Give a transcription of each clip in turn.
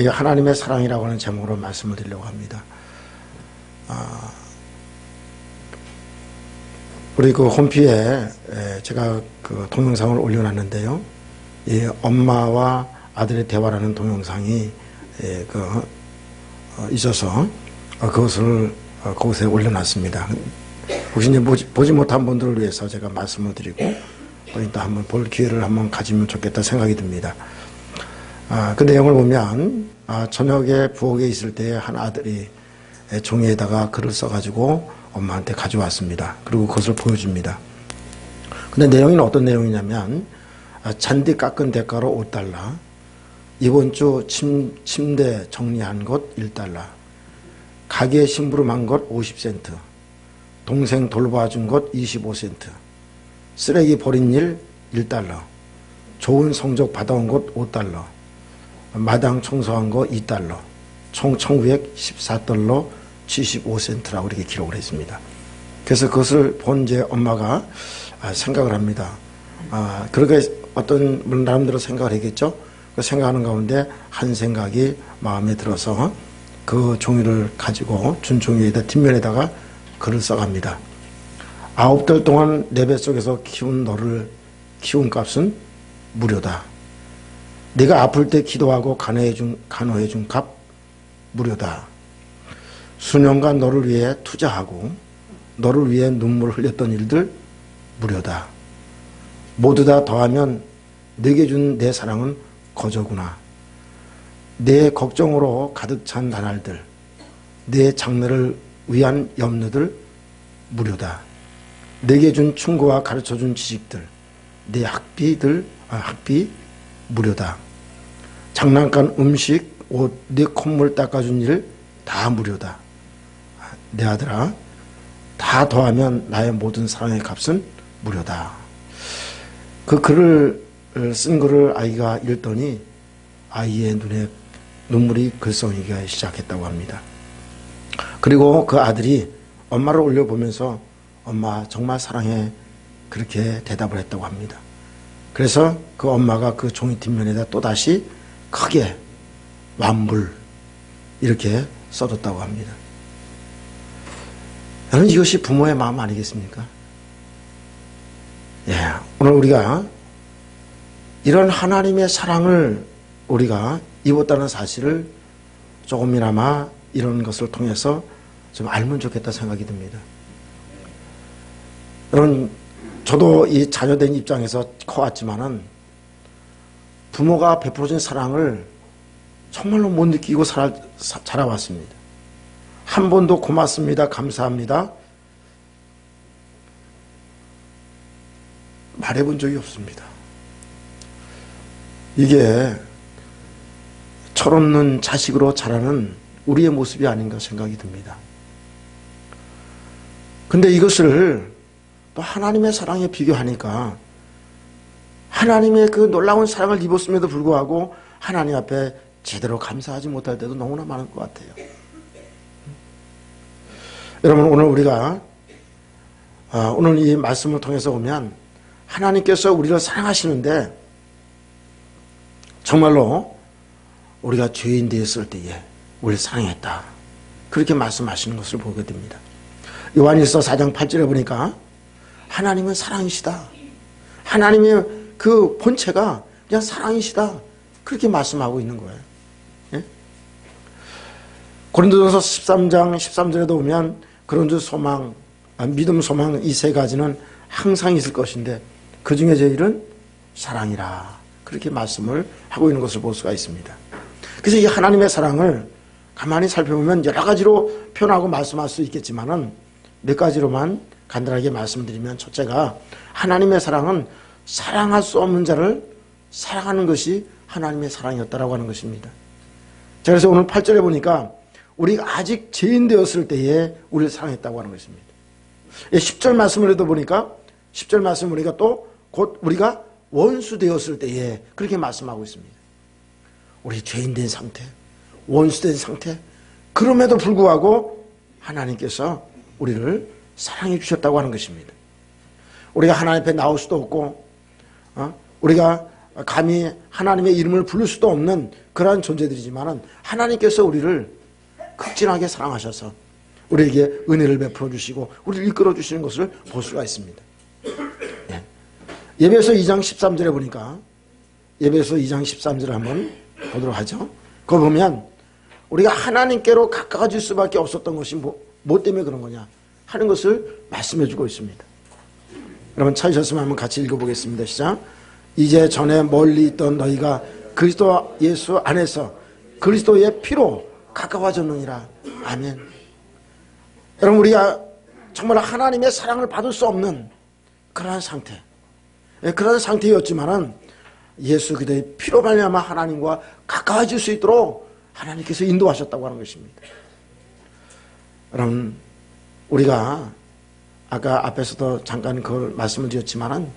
이 하나님의 사랑이라고 하는 제목으로 말씀을 드리려고 합니다. 우리 그 홈피에 제가 그 동영상을 올려놨는데요. 이 엄마와 아들의 대화라는 동영상이 있어서 그것을 그곳에 올려놨습니다. 혹시 이제 보지 못한 분들을 위해서 제가 말씀을 드리고 또 이따 한번 볼 기회를 한번 가지면 좋겠다 생각이 듭니다. 그 내용을 보면 저녁에 부엌에 있을 때 한 아들이 종이에다가 글을 써가지고 엄마한테 가져왔습니다. 그리고 그것을 보여줍니다. 근데 내용은 어떤 내용이냐면 잔디 깎은 대가로 $5, 이번 주 침대 정리한 것 $1, 가게 심부름한 것 50센트, 동생 돌봐준 것 25센트, 쓰레기 버린 일 $1, 좋은 성적 받아온 것 $5, 마당 청소한 거 $2, 총 $1,914 75센트라고 이렇게 기록을 했습니다. 그래서 그것을 본 제 엄마가 생각을 합니다. 그렇게 어떤 분 나름대로 생각을 했겠죠. 그 생각하는 가운데 한 생각이 마음에 들어서 그 종이를 가지고 준 종이에다 뒷면에다가 글을 써갑니다. 9달 동안 내 뱃속에서 키운 너를 키운 값은 무료다. 네가 아플 때 기도하고 간호해준 값 무료다. 수년간 너를 위해 투자하고 너를 위해 눈물을 흘렸던 일들 무료다. 모두 다 더하면 네게 준 내 사랑은 거저구나. 내 걱정으로 가득 찬 나날들, 내 장래를 위한 염려들 무료다. 내게 준 충고와 가르쳐준 지식들, 내 학비 무료다. 장난감, 음식, 옷, 내 콧물 닦아준 일 다 무료다. 내 아들아, 다 더하면 나의 모든 사랑의 값은 무료다. 그 글을 쓴 글을 아이가 읽더니 아이의 눈에 눈물이 글썽이기 시작했다고 합니다. 그리고 그 아들이 엄마를 올려보면서 엄마 정말 사랑해, 그렇게 대답을 했다고 합니다. 그래서 그 엄마가 그 종이 뒷면에다 또다시 크게 완불 이렇게 써뒀다고 합니다. 여러분, 이것이 부모의 마음 아니겠습니까? 오늘 우리가 이런 하나님의 사랑을 우리가 입었다는 사실을 조금이나마 이런 것을 통해서 좀 알면 좋겠다 생각이 듭니다. 여러분, 저도 이 자녀된 입장에서 커왔지만은 부모가 베풀어준 사랑을 정말로 못 느끼고 자라왔습니다. 한 번도 고맙습니다, 감사합니다 말해본 적이 없습니다. 이게 철없는 자식으로 자라는 우리의 모습이 아닌가 생각이 듭니다. 근데 이것을 또 하나님의 사랑에 비교하니까 하나님의 그 놀라운 사랑을 입었음에도 불구하고 하나님 앞에 제대로 감사하지 못할 때도 너무나 많을 것 같아요. 여러분, 오늘 우리가 오늘 이 말씀을 통해서 보면 하나님께서 우리를 사랑하시는데 정말로 우리가 죄인 되었을 때에 우리를 사랑했다, 그렇게 말씀하시는 것을 보게 됩니다. 요한일서 4장 8절에 보니까 하나님은 사랑이시다, 하나님의 그 본체가 그냥 사랑이시다, 그렇게 말씀하고 있는 거예요. 고린도전서 13장 13절에도 보면 그런 줄 소망, 믿음, 소망, 이 세 가지는 항상 있을 것인데 그 중에 제일은 사랑이라, 그렇게 말씀을 하고 있는 것을 볼 수가 있습니다. 그래서 이 하나님의 사랑을 가만히 살펴보면 여러 가지로 표현하고 말씀할 수 있겠지만은 몇 가지로만 간단하게 말씀드리면, 첫째가 하나님의 사랑은 사랑할 수 없는 자를 사랑하는 것이 하나님의 사랑이었다라고 하는 것입니다. 자, 그래서 오늘 8절에 보니까 우리가 아직 죄인 되었을 때에 우리를 사랑했다고 하는 것입니다. 10절 말씀을 해도 보니까 10절 말씀을 우리가 또 곧 우리가 원수 되었을 때에 그렇게 말씀하고 있습니다. 우리 죄인 된 상태, 원수 된 상태, 그럼에도 불구하고 하나님께서 우리를 사랑해 주셨다고 하는 것입니다. 우리가 하나님 앞에 나올 수도 없고 우리가 감히 하나님의 이름을 부를 수도 없는 그러한 존재들이지만은 하나님께서 우리를 극진하게 사랑하셔서 우리에게 은혜를 베풀어 주시고 우리를 이끌어 주시는 것을 볼 수가 있습니다. 예. 예배서 2장 13절에 보니까 예배서 2장 13절을 한번 보도록 하죠. 그거 보면 우리가 하나님께로 가까워질 수밖에 없었던 것이 뭐 때문에 그런 거냐 하는 것을 말씀해 주고 있습니다. 여러분 찾으셨으면 한번 같이 읽어보겠습니다. 시작. 이제 전에 멀리 있던 너희가 그리스도 예수 안에서 그리스도의 피로 가까워졌느니라. 아멘. 여러분 우리가 정말 하나님의 사랑을 받을 수 없는 그러한 상태, 그런 상태였지만은 예수 그리스도의 피로 말미암아 하나님과 가까워질 수 있도록 하나님께서 인도하셨다고 하는 것입니다. 여러분 우리가 아까 앞에서도 잠깐 그걸 말씀을 드렸지만은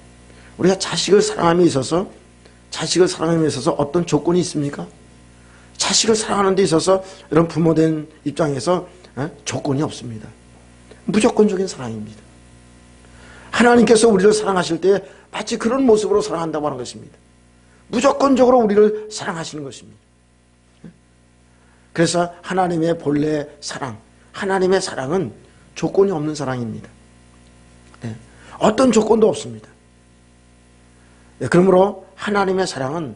우리가 자식을 사랑함에 있어서 어떤 조건이 있습니까? 자식을 사랑하는 데 있어서 이런 부모된 입장에서 조건이 없습니다. 무조건적인 사랑입니다. 하나님께서 우리를 사랑하실 때 마치 그런 모습으로 사랑한다고 하는 것입니다. 무조건적으로 우리를 사랑하시는 것입니다. 그래서 하나님의 본래 사랑, 하나님의 사랑은 조건이 없는 사랑입니다. 어떤 조건도 없습니다. 그러므로 하나님의 사랑은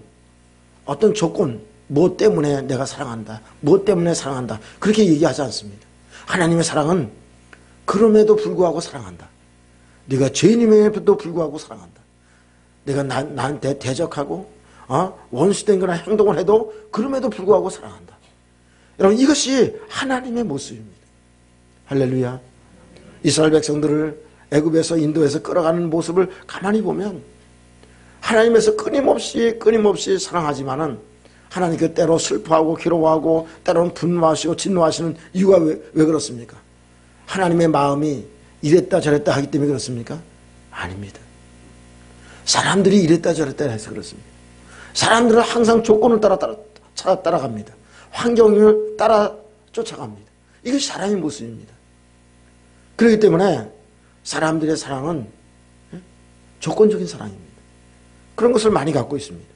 어떤 조건, 뭐 때문에 내가 사랑한다, 뭐 때문에 사랑한다 그렇게 얘기하지 않습니다. 하나님의 사랑은 그럼에도 불구하고 사랑한다. 네가 죄인임에도 불구하고 사랑한다. 내가 나한테 대적하고 원수된 거나 행동을 해도 그럼에도 불구하고 사랑한다. 여러분 이것이 하나님의 모습입니다. 할렐루야. 이스라엘 백성들을 애굽에서 인도에서 끌어가는 모습을 가만히 보면 하나님에서 끊임없이 사랑하지만은 하나님께 때로 슬퍼하고 괴로워하고 때로는 분노하시고 진노하시는 이유가 왜 그렇습니까? 하나님의 마음이 이랬다 저랬다 하기 때문에 그렇습니까? 아닙니다. 사람들이 이랬다 저랬다 해서 그렇습니다. 사람들은 항상 조건을 따라갑니다. 환경을 따라 쫓아갑니다. 이것이 사람의 모습입니다. 그렇기 때문에 사람들의 사랑은 조건적인 사랑입니다. 그런 것을 많이 갖고 있습니다.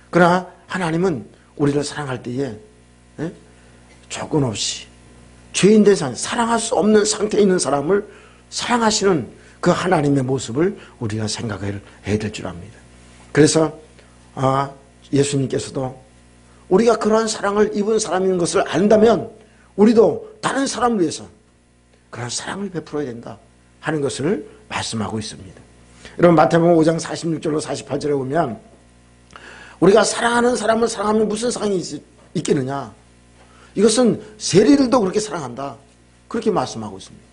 그러나 하나님은 우리를 사랑할 때에 조건 없이 죄인된 사람, 사랑할 수 없는 상태에 있는 사람을 사랑하시는 그 하나님의 모습을 우리가 생각해야 될 줄 압니다. 그래서 예수님께서도 우리가 그러한 사랑을 입은 사람인 것을 안다면 우리도 다른 사람을 위해서 그런 사랑을 베풀어야 된다 하는 것을 말씀하고 있습니다. 여러분 마태복음 5장 46절로 48절에 보면 우리가 사랑하는 사람을 사랑하면 무슨 사랑이 있겠느냐, 이것은 세리들도 그렇게 사랑한다 그렇게 말씀하고 있습니다.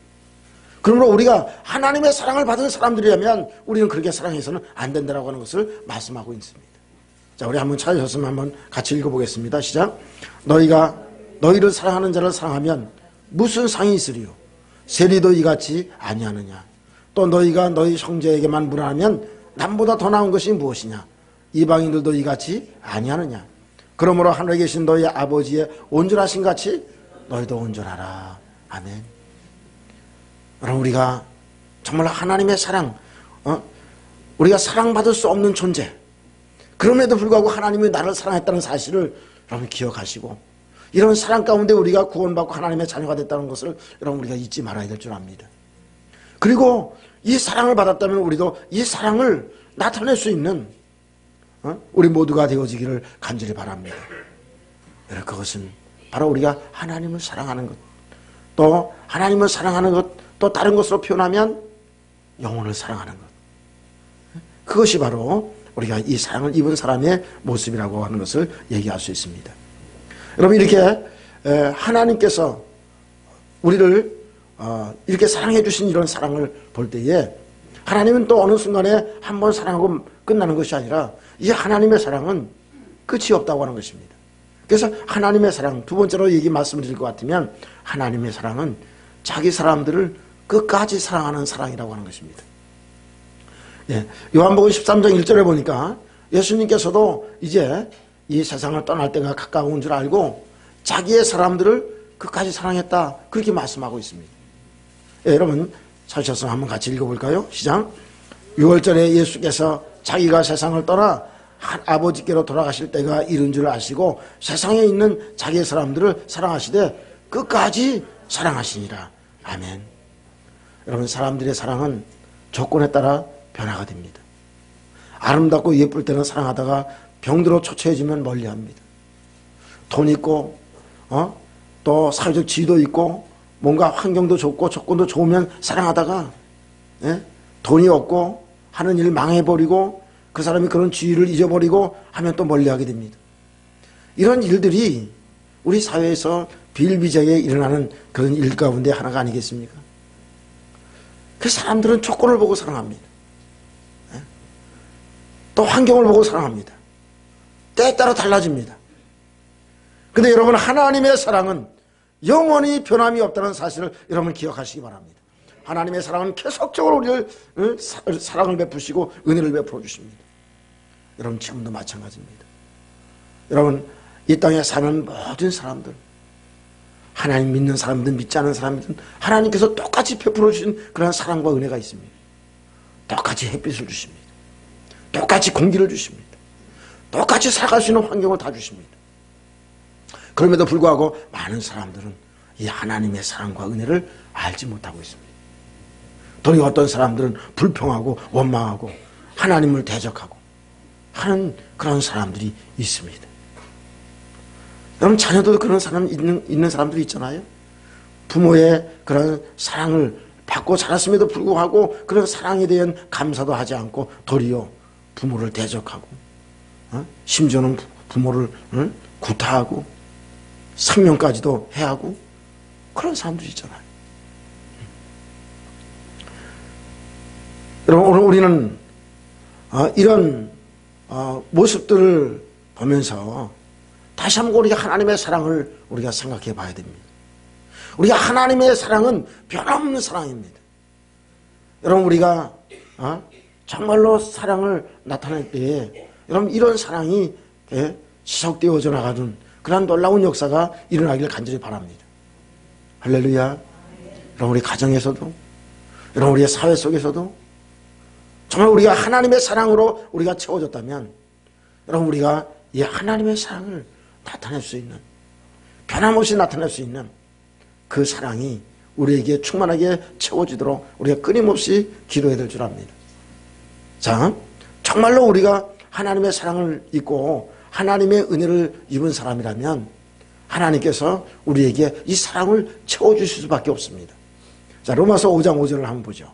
그러므로 우리가 하나님의 사랑을 받은 사람들이라면 우리는 그렇게 사랑해서는 안 된다고 하는 것을 말씀하고 있습니다. 자, 우리 한번 찾으셨으면 한번 같이 읽어보겠습니다. 시작. 너희가 너희를 사랑하는 자를 사랑하면 무슨 상이 있으리요? 세리도 이같이 아니하느냐? 또 너희가 너희 형제에게만 무난하면 남보다 더 나은 것이 무엇이냐? 이방인들도 이같이 아니하느냐? 그러므로 하늘에 계신 너희 아버지의 온전하신 같이 너희도 온전하라. 아멘. 여러분 우리가 정말 하나님의 사랑, 우리가 사랑받을 수 없는 존재, 그럼에도 불구하고 하나님이 나를 사랑했다는 사실을 여러분 기억하시고 이런 사랑 가운데 우리가 구원받고 하나님의 자녀가 됐다는 것을 여러분 우리가 잊지 말아야 될 줄 압니다. 그리고 이 사랑을 받았다면 우리도 이 사랑을 나타낼 수 있는 우리 모두가 되어지기를 간절히 바랍니다. 여러분 그것은 바로 우리가 하나님을 사랑하는 것, 또 하나님을 사랑하는 것, 또 다른 것으로 표현하면 영혼을 사랑하는 것, 그것이 바로 우리가 이 사랑을 입은 사람의 모습이라고 하는 것을 얘기할 수 있습니다. 여러분 이렇게 하나님께서 우리를 이렇게 사랑해 주신 이런 사랑을 볼 때에 하나님은 또 어느 순간에 한 번 사랑하고 끝나는 것이 아니라 이 하나님의 사랑은 끝이 없다고 하는 것입니다. 그래서 하나님의 사랑, 두 번째로 말씀을 드릴 것 같으면 하나님의 사랑은 자기 사람들을 끝까지 사랑하는 사랑이라고 하는 것입니다. 예, 요한복음 13장 1절에 보니까 예수님께서도 이제 이 세상을 떠날 때가 가까운 줄 알고 자기의 사람들을 끝까지 사랑했다 그렇게 말씀하고 있습니다. 예, 여러분 찾으셔서 한번 같이 읽어볼까요? 시작. 6월절에 예수께서 자기가 세상을 떠나 아버지께로 돌아가실 때가 이른 줄 아시고 세상에 있는 자기의 사람들을 사랑하시되 끝까지 사랑하시니라. 아멘. 여러분, 사람들의 사랑은 조건에 따라 변화가 됩니다. 아름답고 예쁠 때는 사랑하다가 병들어 초췌해지면 멀리합니다. 돈 있고 또 사회적 지위도 있고 뭔가 환경도 좋고 조건도 좋으면 사랑하다가 돈이 없고 하는 일 망해버리고 그 사람이 그런 지위를 잊어버리고 하면 또 멀리하게 됩니다. 이런 일들이 우리 사회에서 비일비재하게 일어나는 그런 일 가운데 하나가 아니겠습니까? 그 사람들은 조건을 보고 사랑합니다. 또 환경을 보고 사랑합니다. 때에 따라 달라집니다. 근데 여러분, 하나님의 사랑은 영원히 변함이 없다는 사실을 여러분 기억하시기 바랍니다. 하나님의 사랑은 계속적으로 우리를 사랑을 베푸시고 은혜를 베풀어 주십니다. 여러분, 지금도 마찬가지입니다. 여러분, 이 땅에 사는 모든 사람들, 하나님 믿는 사람들, 믿지 않는 사람들은 하나님께서 똑같이 베풀어 주신 그런 사랑과 은혜가 있습니다. 똑같이 햇빛을 주십니다. 똑같이 공기를 주십니다. 똑같이 살아갈 수 있는 환경을 다 주십니다. 그럼에도 불구하고 많은 사람들은 이 하나님의 사랑과 은혜를 알지 못하고 있습니다. 도리어 어떤 사람들은 불평하고 원망하고 하나님을 대적하고 하는 그런 사람들이 있습니다. 여러분, 자녀도 그런 사람 있는 사람들이 있잖아요. 부모의 그런 사랑을 받고 자랐음에도 불구하고 그런 사랑에 대한 감사도 하지 않고 도리어 부모를 대적하고 심지어는 부모를 구타하고 생명까지도 해하고 그런 사람들이 있잖아요. 여러분, 오늘 우리는 이런 모습들을 보면서 다시 한번 우리가 하나님의 사랑을 우리가 생각해 봐야 됩니다. 우리가 하나님의 사랑은 변함없는 사랑입니다. 여러분, 우리가 정말로 사랑을 나타낼 때에 여러분, 이런 사랑이 지속되어져 나가는 그런 놀라운 역사가 일어나기를 간절히 바랍니다. 할렐루야. 여러분, 우리 가정에서도, 여러분, 우리의 사회 속에서도 정말 우리가 하나님의 사랑으로 우리가 채워졌다면 여러분, 우리가 이 하나님의 사랑을 나타낼 수 있는, 변함없이 나타낼 수 있는 그 사랑이 우리에게 충만하게 채워지도록 우리가 끊임없이 기도해야 될 줄 압니다. 자, 정말로 우리가 하나님의 사랑을 입고 하나님의 은혜를 입은 사람이라면 하나님께서 우리에게 이 사랑을 채워주실 수밖에 없습니다. 자, 로마서 5장 5절을 한번 보죠.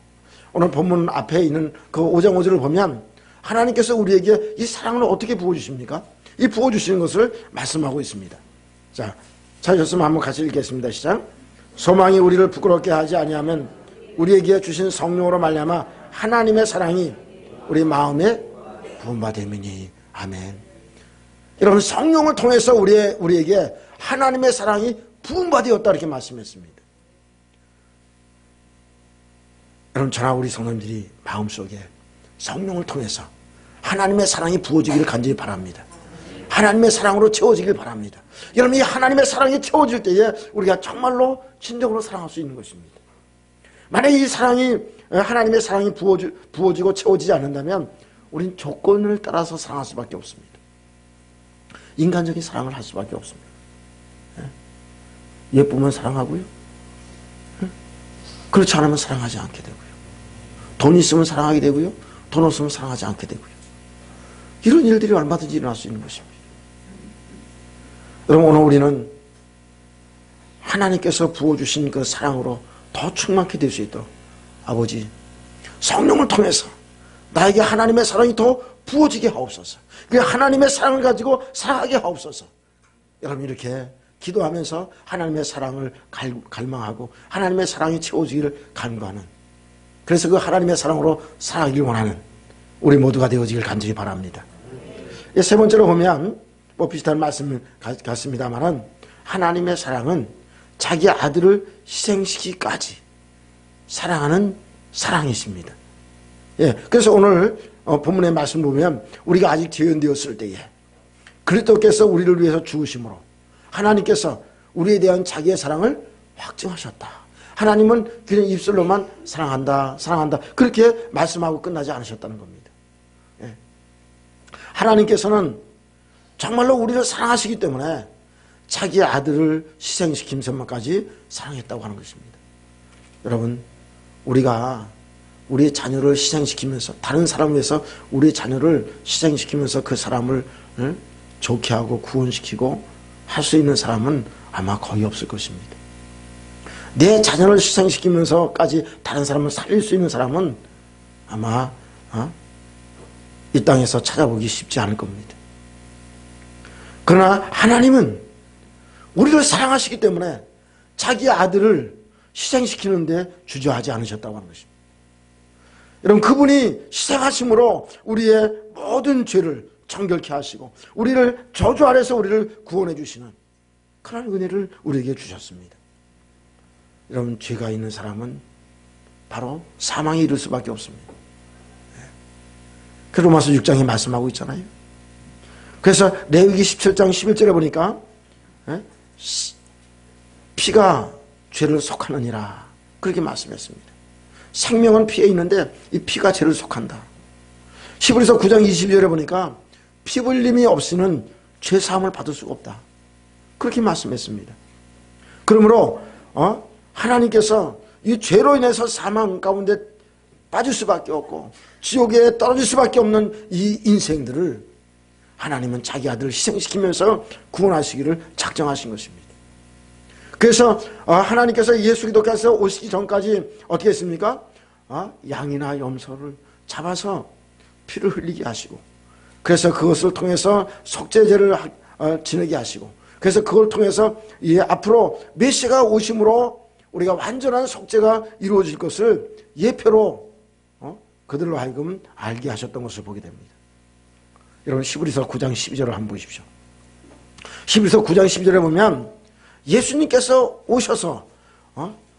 오늘 본문 앞에 있는 그 5장 5절을 보면 하나님께서 우리에게 이 사랑을 어떻게 부어주십니까? 이 부어주시는 것을 말씀하고 있습니다. 자, 찾으셨으면 한번 같이 읽겠습니다. 시작. 소망이 우리를 부끄럽게 하지 아니하면 우리에게 주신 성령으로 말미암아 하나님의 사랑이 우리 마음에 부음받음이니. 아멘. 여러분, 성령을 통해서 우리에게 하나님의 사랑이 부음받았다 이렇게 말씀했습니다. 여러분, 저나 우리 성도님들이 마음속에 성령을 통해서 하나님의 사랑이 부어지기를 간절히 바랍니다. 하나님의 사랑으로 채워지길 바랍니다. 여러분, 이 하나님의 사랑이 채워질 때에 우리가 정말로 진정으로 사랑할 수 있는 것입니다. 만약 이 사랑이, 하나님의 사랑이 부어지고 채워지지 않는다면 우린 조건을 따라서 사랑할 수밖에 없습니다. 인간적인 사랑을 할 수밖에 없습니다. 예쁘면 사랑하고요, 그렇지 않으면 사랑하지 않게 되고요, 돈 있으면 사랑하게 되고요, 돈 없으면 사랑하지 않게 되고요. 이런 일들이 얼마든지 일어날 수 있는 것입니다. 여러분, 오늘 우리는 하나님께서 부어주신 그 사랑으로 더 충만케 될 수 있도록 아버지, 성령을 통해서 나에게 하나님의 사랑이 더 부어지게 하옵소서. 그 하나님의 사랑을 가지고 살아가게 하옵소서. 여러분, 이렇게 기도하면서 하나님의 사랑을 갈망하고 하나님의 사랑이 채워지기를 간구하는, 그래서 그 하나님의 사랑으로 살아가길 원하는 우리 모두가 되어지길 간절히 바랍니다. 세 번째로 보면 뭐 비슷한 말씀 같습니다만은 하나님의 사랑은 자기 아들을 희생시키기까지 사랑하는 사랑이십니다. 그래서 오늘 본문의 말씀 보면 우리가 아직 재현되었을 때에 그리스도께서 우리를 위해서 죽으심으로 하나님께서 우리에 대한 자기의 사랑을 확증하셨다. 하나님은 그냥 입술로만 사랑한다, 사랑한다 그렇게 말씀하고 끝나지 않으셨다는 겁니다. 하나님께서는 정말로 우리를 사랑하시기 때문에 자기 아들을 희생시키면서까지 사랑했다고 하는 것입니다. 여러분, 우리가 우리의 자녀를 희생시키면서, 다른 사람을 위해서 우리의 자녀를 희생시키면서 그 사람을 좋게 하고 구원시키고 할 수 있는 사람은 아마 거의 없을 것입니다. 내 자녀를 희생시키면서까지 다른 사람을 살릴 수 있는 사람은 아마 이 땅에서 찾아보기 쉽지 않을 겁니다. 그러나 하나님은 우리를 사랑하시기 때문에 자기 아들을 희생시키는데 주저하지 않으셨다고 하는 것입니다. 여러분, 그분이 희생하심으로 우리의 모든 죄를 정결케 하시고 우리를 저주 아래서 우리를 구원해 주시는 그런 은혜를 우리에게 주셨습니다. 여러분, 죄가 있는 사람은 바로 사망에 이를 수밖에 없습니다. 그 로마서 6장에 말씀하고 있잖아요. 그래서 레위기 17장 11절에 보니까 피가 죄를 속하느니라 그렇게 말씀했습니다. 생명은 피에 있는데 이 피가 죄를 속한다. 히브리서 9장 22절에 보니까 피 흘림이 없이는 죄 사함을 받을 수가 없다. 그렇게 말씀했습니다. 그러므로 하나님께서 이 죄로 인해서 사망 가운데 빠질 수밖에 없고 지옥에 떨어질 수밖에 없는 이 인생들을 하나님은 자기 아들을 희생시키면서 구원하시기를 작정하신 것입니다. 그래서 하나님께서 예수 기독교에서 오시기 전까지 어떻게 했습니까? 양이나 염소를 잡아서 피를 흘리게 하시고, 그래서 그것을 통해서 속죄제를 지내게 하시고, 그래서 그걸 통해서 앞으로 메시아가 오심으로 우리가 완전한 속죄가 이루어질 것을 예표로 그들로 하여금 알게 하셨던 것을 보게 됩니다. 여러분, 히브리서 9장 12절을 한번 보십시오. 히브리서 9장 12절에 보면 예수님께서 오셔서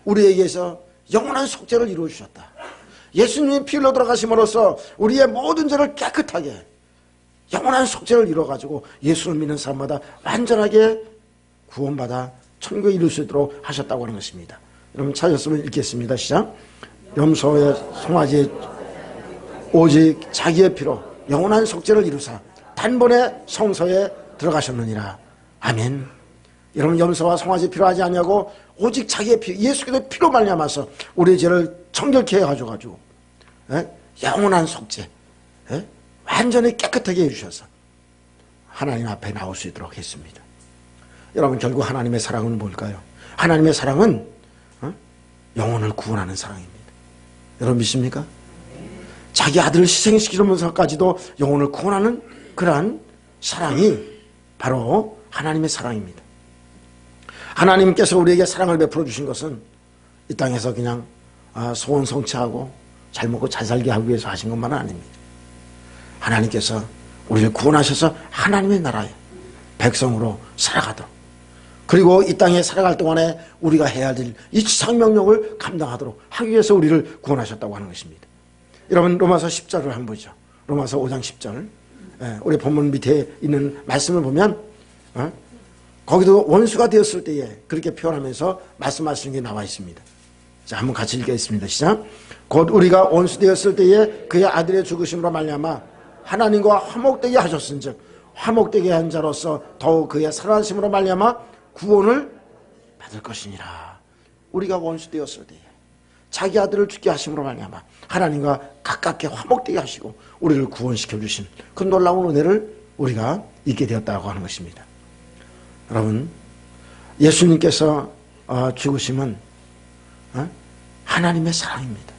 우리에게서 영원한 속죄를 이루어 주셨다. 예수님이 피 흘려 들어가심으로써 우리의 모든 죄를 깨끗하게 영원한 속죄를 이루어가지고 예수를 믿는 사람마다 완전하게 구원받아 천국에 이룰 수 있도록 하셨다고 하는 것입니다. 여러분, 찾았으면 읽겠습니다. 시작. 염소의 송아지 오직 자기의 피로 영원한 속죄를 이루사 단번에 성소에 들어가셨느니라. 아멘. 여러분, 염소와 송아지 필요하지 아니하고 오직 자기의 피, 예수 그리스도의 피로 말미암아서 우리의 죄를 정결케 해가지고 영원한 속죄, 완전히 깨끗하게 해주셔서 하나님 앞에 나올 수 있도록 했습니다. 여러분, 결국 하나님의 사랑은 뭘까요? 하나님의 사랑은 영혼을 구원하는 사랑입니다. 여러분 믿습니까? 자기 아들을 희생시키면서까지도 영혼을 구원하는 그러한 사랑이 바로 하나님의 사랑입니다. 하나님께서 우리에게 사랑을 베풀어 주신 것은 이 땅에서 그냥 소원 성취하고 잘 먹고 잘 살게 하기 위해서 하신 것만은 아닙니다. 하나님께서 우리를 구원하셔서 하나님의 나라에 백성으로 살아가도록, 그리고 이 땅에 살아갈 동안에 우리가 해야 될 이 지상명령을 감당하도록 하기 위해서 우리를 구원하셨다고 하는 것입니다. 여러분, 로마서 10절을 한번 보죠. 로마서 5장 10절. 우리 본문 밑에 있는 말씀을 보면 거기도 원수가 되었을 때에 그렇게 표현하면서 말씀하시는 게 나와 있습니다. 자, 한번 같이 읽겠습니다. 시작. 곧 우리가 원수 되었을 때에 그의 아들의 죽으심으로 말미암아 하나님과 화목되게 하셨은즉 화목되게 한 자로서 더욱 그의 살아나심으로 말미암아 구원을 받을 것이니라. 우리가 원수 되었을 때에 자기 아들을 죽게 하심으로 말미암아 하나님과 가깝게 화목되게 하시고 우리를 구원시켜 주신 그 놀라운 은혜를 우리가 잊게 되었다고 하는 것입니다. 여러분, 예수님께서 죽으심은 하나님의 사랑입니다.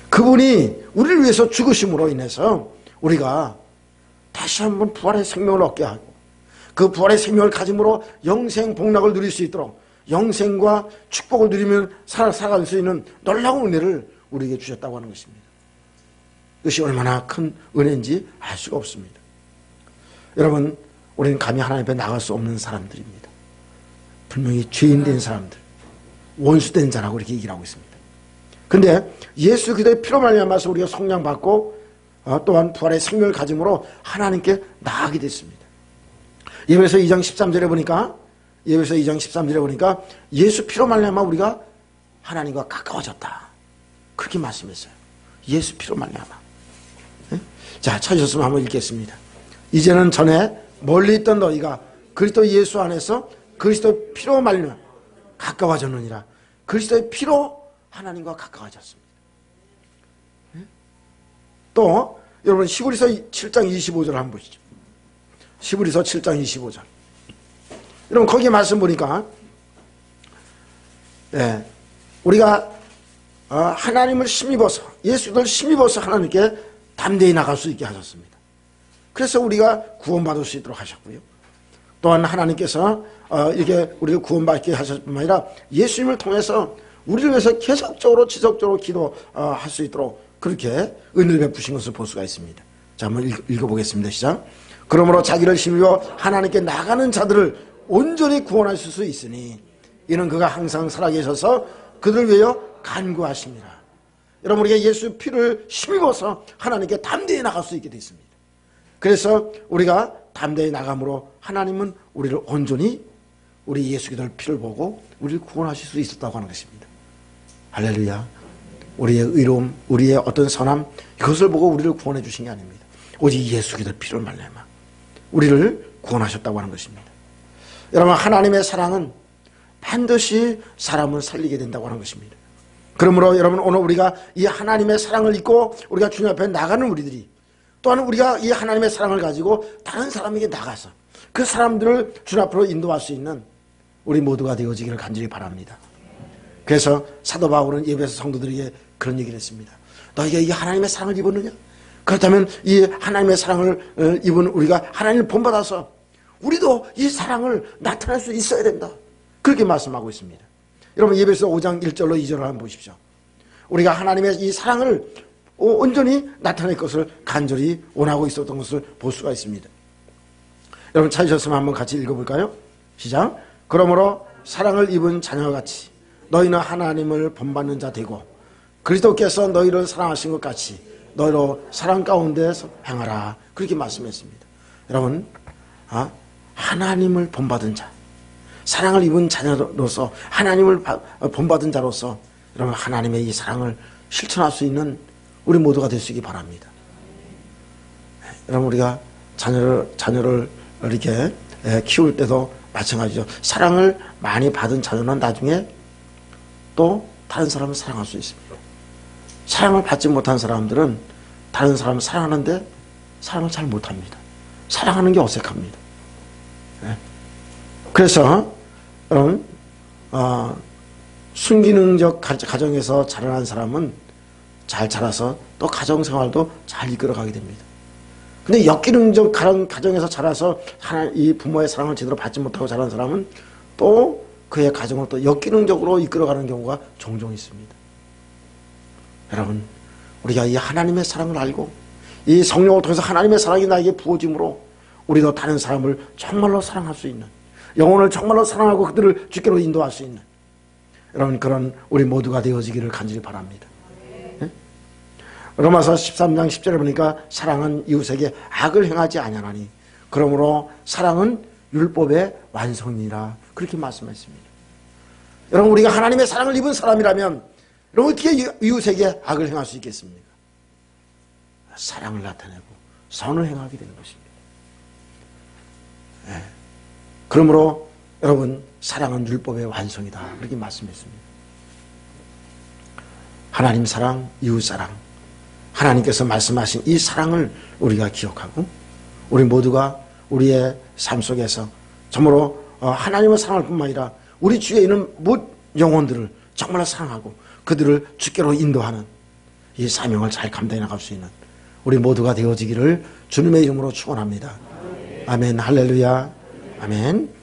그분이 우리를 위해서 죽으심으로 인해서 우리가 다시 한번 부활의 생명을 얻게 하고 그 부활의 생명을 가짐으로 영생 복락을 누릴 수 있도록 영생과 축복을 누리며 살아갈 수 있는 놀라운 은혜를 우리에게 주셨다고 하는 것입니다. 이것이 얼마나 큰 은혜인지 알 수가 없습니다. 여러분, 우리는 감히 하나님 앞에 나갈 수 없는 사람들입니다. 분명히 죄인된 사람들, 원수된 자라고 이렇게 얘기를 하고 있습니다. 그런데 예수 그리스도의 피로 말미암아서 우리가 성량받고 또한 부활의 생명을 가짐으로 하나님께 나아가게 됐습니다. 예배서 2장 13절에 보니까 예수 피로 말미암아 우리가 하나님과 가까워졌다. 그렇게 말씀했어요. 예수 피로 말미암아. 자, 찾으셨으면 한번 읽겠습니다. 이제는 전에 멀리 있던 너희가 그리스도 예수 안에서 그리스도의 피로 말미암아 가까워졌느니라. 그리스도의 피로 하나님과 가까워졌습니다. 또 여러분 히브리서 7장 25절 한번 보시죠. 히브리서 7장 25절. 여러분 거기 말씀 보니까 우리가 하나님을 힘입어서 예수를 힘입어서 하나님께 담대히 나갈 수 있게 하셨습니다. 그래서 우리가 구원받을 수 있도록 하셨고요. 또한 하나님께서 이렇게 우리를 구원받게 하셨을 뿐만 아니라 예수님을 통해서 우리를 위해서 계속적으로 지속적으로 기도할 수 있도록 그렇게 은혜를 베푸신 것을 볼 수가 있습니다. 자, 한번 읽어보겠습니다. 시작. 그러므로 자기를 힘입어 하나님께 나가는 자들을 온전히 구원하실 수 있으니 이는 그가 항상 살아계셔서 그들을 위하여 간구하십니다. 여러분 우리가 예수 피를 힘입어서 하나님께 담대히 나갈 수 있게 됐습니다. 그래서 우리가 담대히 나감으로 하나님은 우리를 온전히 우리 예수 그리스도의 피를 보고 우리를 구원하실 수 있었다고 하는 것입니다. 할렐루야. 우리의 의로움, 우리의 어떤 선함 이것을 보고 우리를 구원해 주신 게 아닙니다. 오직 예수 그리스도의 피를 말미암아 우리를 구원하셨다고 하는 것입니다. 여러분 하나님의 사랑은 반드시 사람을 살리게 된다고 하는 것입니다. 그러므로 여러분 오늘 우리가 이 하나님의 사랑을 잊고 우리가 주님 앞에 나가는 우리들이 또한 우리가 이 하나님의 사랑을 가지고 다른 사람에게 나가서 그 사람들을 주님 앞으로 인도할 수 있는 우리 모두가 되어지기를 간절히 바랍니다. 그래서 사도 바울은 예배에서 성도들에게 그런 얘기를 했습니다. 너희가 이 하나님의 사랑을 입었느냐? 그렇다면 이 하나님의 사랑을 입은 우리가 하나님을 본받아서 우리도 이 사랑을 나타낼 수 있어야 된다. 그렇게 말씀하고 있습니다. 여러분 예배서 5장 1절로 2절을 한번 보십시오. 우리가 하나님의 이 사랑을 온전히 나타낼 것을 간절히 원하고 있었던 것을 볼 수가 있습니다. 여러분 찾으셨으면 한번 같이 읽어볼까요? 시작. 그러므로 사랑을 입은 자녀같이 너희는 하나님을 본받는 자 되고 그리스도께서 너희를 사랑하신 것 같이 너희로 사랑 가운데서 행하라. 그렇게 말씀했습니다. 여러분 하나님을 본받은 자, 사랑을 입은 자녀로서 하나님을 본받은 자로서 여러분 하나님의 이 사랑을 실천할 수 있는 우리 모두가 될 수 있기 바랍니다. 여러분 우리가 자녀를 이렇게 키울 때도 마찬가지죠. 사랑을 많이 받은 자녀는 나중에 또 다른 사람을 사랑할 수 있습니다. 사랑을 받지 못한 사람들은 다른 사람을 사랑하는데 사랑을 잘 못합니다. 사랑하는 게 어색합니다. 그래서 순기능적 가정에서 자라난 사람은 잘 자라서 또 가정생활도 잘 이끌어가게 됩니다. 근데 역기능적 가정에서 자라서 이 부모의 사랑을 제대로 받지 못하고 자란 사람은 또 그의 가정을 또 역기능적으로 이끌어가는 경우가 종종 있습니다. 여러분 우리가 이 하나님의 사랑을 알고 이 성령을 통해서 하나님의 사랑이 나에게 부어짐으로 우리도 다른 사람을 정말로 사랑할 수 있는 영혼을 정말로 사랑하고 그들을 주께로 인도할 수 있는 여러분 그런 우리 모두가 되어지기를 간절히 바랍니다. 네? 로마서 13장 10절에 보니까 사랑은 이웃에게 악을 행하지 아니하나니 그러므로 사랑은 율법의 완성이라 그렇게 말씀했습니다. 여러분 우리가 하나님의 사랑을 입은 사람이라면 여러분 어떻게 이웃에게 악을 행할 수 있겠습니까? 사랑을 나타내고 선을 행하게 되는 것입니다. 네. 그러므로 여러분 사랑은 율법의 완성이다 그렇게 말씀했습니다. 하나님 사랑, 이웃 사랑 하나님께서 말씀하신 이 사랑을 우리가 기억하고 우리 모두가 우리의 삶 속에서 정말로 하나님의 사랑을 뿐만 아니라 우리 주위에 있는 모든 영혼들을 정말로 사랑하고 그들을 주께로 인도하는 이 사명을 잘 감당해 나갈 수 있는 우리 모두가 되어지기를 주님의 이름으로 축원합니다. 아멘. 할렐루야. 아멘.